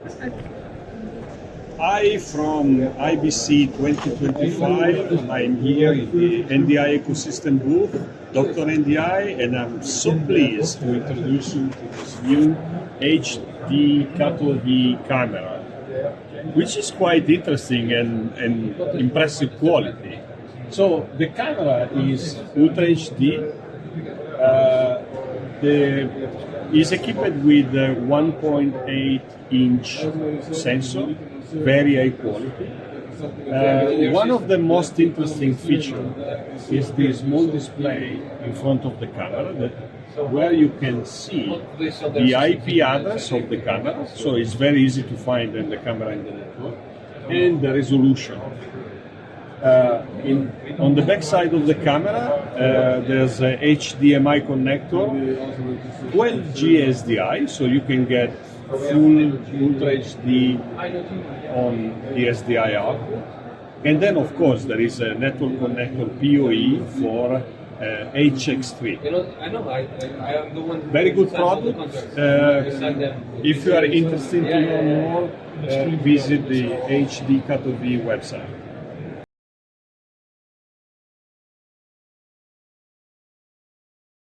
Hi from IBC2025. I'm here in the NDI ecosystem booth, Dr. NDI, and I'm so pleased to introduce you to this new HDKATOV camera, which is quite interesting and impressive quality. So the camera is Ultra HD. Is equipped with a 1.8-inch sensor, very high quality. One of the most interesting features is the small display in front of the camera, where you can see the IP address of the camera, so it's very easy to find in the camera in the network, and the resolution. On the back side of the camera, there's a HDMI connector, 12G SDI, so you can get full Ultra HD on the SDI output. And then, of course, there is a network connector PoE for HX3. Very good product. If you are interested to know more, visit the HDKATOV website.